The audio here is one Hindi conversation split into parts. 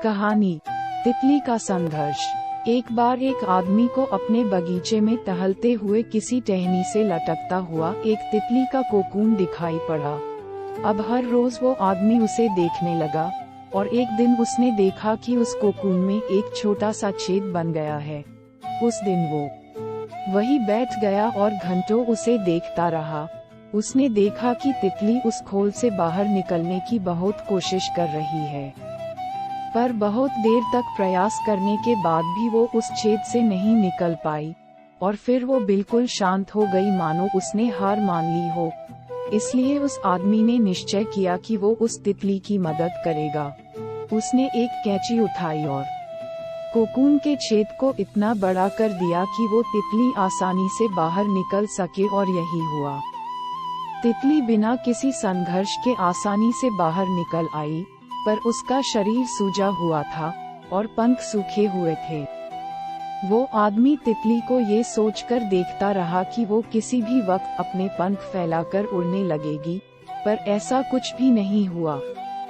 कहानी तितली का संघर्ष। एक बार एक आदमी को अपने बगीचे में टहलते हुए किसी टहनी से लटकता हुआ एक तितली का कोकून दिखाई पड़ा। अब हर रोज वो आदमी उसे देखने लगा और एक दिन उसने देखा कि उस कोकून में एक छोटा सा छेद बन गया है। उस दिन वो वहीं बैठ गया और घंटों उसे देखता रहा। उसने देखा कि तितली उस खोल से बाहर निकलने की बहुत कोशिश कर रही है, पर बहुत देर तक प्रयास करने के बाद भी वो उस छेद से नहीं निकल पाई और फिर वो बिल्कुल शांत हो गई, मानो उसने हार मान ली हो। इसलिए उस आदमी ने निश्चय किया कि वो उस तितली की मदद करेगा। उसने एक कैंची उठाई और कोकून के छेद को इतना बड़ा कर दिया कि वो तितली आसानी से बाहर निकल सके, और यही हुआ। तितली बिना किसी संघर्ष के आसानी से बाहर निकल आई, पर उसका शरीर सूजा हुआ था और पंख सूखे हुए थे। वो आदमी तितली को ये सोचकर देखता रहा कि वो किसी भी वक्त अपने पंख फैलाकर उड़ने लगेगी, पर ऐसा कुछ भी नहीं हुआ।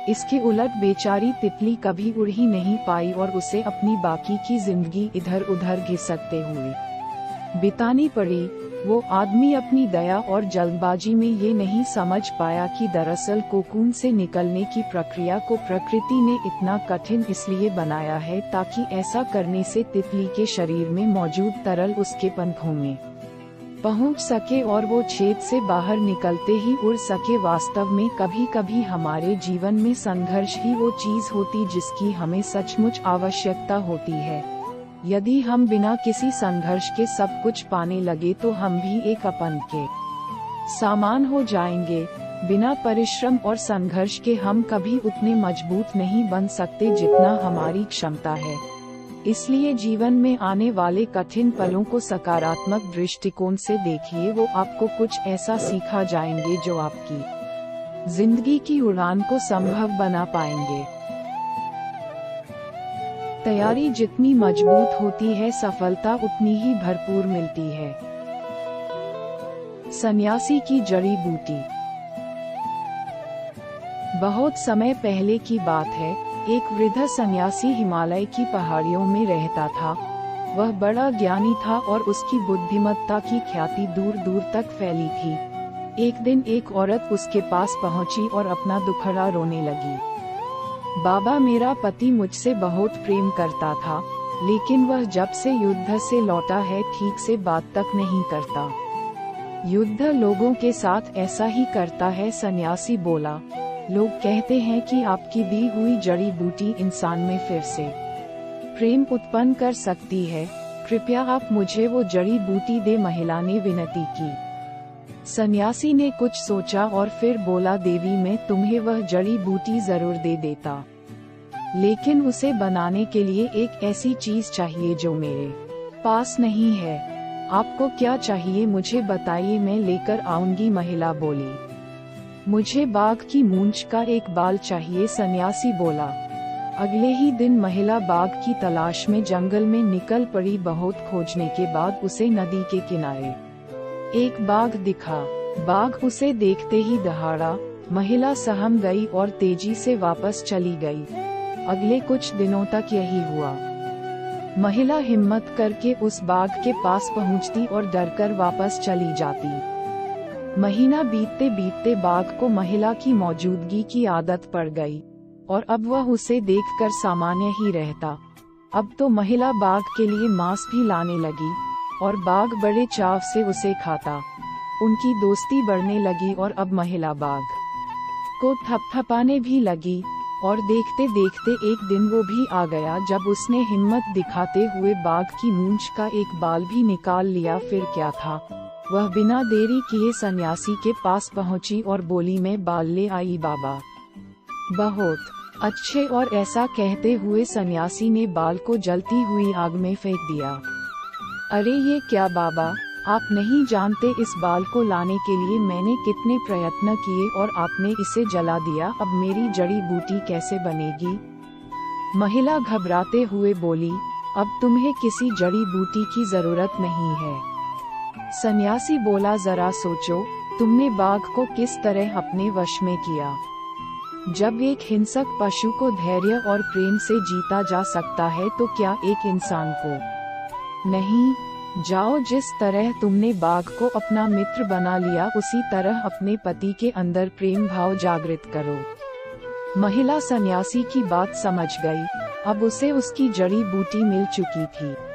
इसके उलट बेचारी तितली कभी उड़ ही नहीं पाई और उसे अपनी बाकी की जिंदगी इधर उधर घिसकते हुए बितानी पड़ी। वो आदमी अपनी दया और जल्दबाजी में ये नहीं समझ पाया कि दरअसल कोकून से निकलने की प्रक्रिया को प्रकृति ने इतना कठिन इसलिए बनाया है ताकि ऐसा करने से तितली के शरीर में मौजूद तरल उसके पंखों में पहुंच सके और वो छेद से बाहर निकलते ही उड़ सके। वास्तव में कभी कभी हमारे जीवन में संघर्ष ही वो चीज होती जिसकी हमें सचमुच आवश्यकता होती है। यदि हम बिना किसी संघर्ष के सब कुछ पाने लगे तो हम भी एक अपन के सामान हो जाएंगे। बिना परिश्रम और संघर्ष के हम कभी उतने मजबूत नहीं बन सकते जितना हमारी क्षमता है। इसलिए जीवन में आने वाले कठिन पलों को सकारात्मक दृष्टिकोण से देखिए। वो आपको कुछ ऐसा सिखा जाएंगे जो आपकी जिंदगी की उड़ान को संभव बना पाएंगे। तैयारी जितनी मजबूत होती है, सफलता उतनी ही भरपूर मिलती है। सन्यासी की जड़ी बूटी। बहुत समय पहले की बात है। एक वृद्ध सन्यासी हिमालय की पहाड़ियों में रहता था। वह बड़ा ज्ञानी था और उसकी बुद्धिमत्ता की ख्याति दूर दूर तक फैली थी। एक दिन एक औरत उसके पास पहुंची और अपना दुखड़ा रोने लगी। बाबा, मेरा पति मुझसे बहुत प्रेम करता था, लेकिन वह जब से युद्ध से लौटा है ठीक से बात तक नहीं करता। युद्ध लोगों के साथ ऐसा ही करता है, सन्यासी बोला। लोग कहते हैं कि आपकी दी हुई जड़ी बूटी इंसान में फिर से प्रेम उत्पन्न कर सकती है। कृपया आप मुझे वो जड़ी बूटी दे, महिला ने विनती की। सन्यासी ने कुछ सोचा और फिर बोला, देवी, मैं तुम्हें वह जड़ी बूटी जरूर दे देता, लेकिन उसे बनाने के लिए एक ऐसी चीज चाहिए जो मेरे पास नहीं है। आपको क्या चाहिए मुझे बताइए, मैं लेकर आऊंगी, महिला बोली। मुझे बाघ की मूंछ का एक बाल चाहिए, सन्यासी बोला। अगले ही दिन महिला बाघ की तलाश में जंगल में निकल पड़ी। बहुत खोजने के बाद उसे नदी के किनारे एक बाघ दिखा। बाघ उसे देखते ही दहाड़ा। महिला सहम गई और तेजी से वापस चली गई। अगले कुछ दिनों तक यही हुआ। महिला हिम्मत करके उस बाघ के पास पहुंचती और डरकर वापस चली जाती। महीना बीतते बीतते बाघ को महिला की मौजूदगी की आदत पड़ गई और अब वह उसे देखकर सामान्य ही रहता। अब तो महिला बाघ के लिए मांस भी लाने लगी और बाघ बड़े चाव से उसे खाता। उनकी दोस्ती बढ़ने लगी और अब महिला बाघ को थपथपाने भी लगी। और देखते देखते एक दिन वो भी आ गया जब उसने हिम्मत दिखाते हुए बाघ की मूंछ का एक बाल भी निकाल लिया। फिर क्या था, वह बिना देरी किए सन्यासी के पास पहुंची और बोली, मैं बाल ले आई बाबा। बहुत अच्छे। और ऐसा कहते हुए सन्यासी ने बाल को जलती हुई आग में फेंक दिया। अरे ये क्या बाबा, आप नहीं जानते इस बाल को लाने के लिए मैंने कितने प्रयत्न किए और आपने इसे जला दिया। अब मेरी जड़ी बूटी कैसे बनेगी? महिला घबराते हुए बोली, अब तुम्हें किसी जड़ी बूटी की जरूरत नहीं है। सन्यासी बोला, जरा सोचो, तुमने बाघ को किस तरह अपने वश में किया। जब एक हिंसक पशु को धैर्य और प्रेम से जीता जा सकता है तो क्या एक इंसान को नहीं। जाओ, जिस तरह तुमने बाघ को अपना मित्र बना लिया उसी तरह अपने पति के अंदर प्रेम भाव जागृत करो। महिला सन्यासी की बात समझ गई। अब उसे उसकी जड़ी बूटी मिल चुकी थी।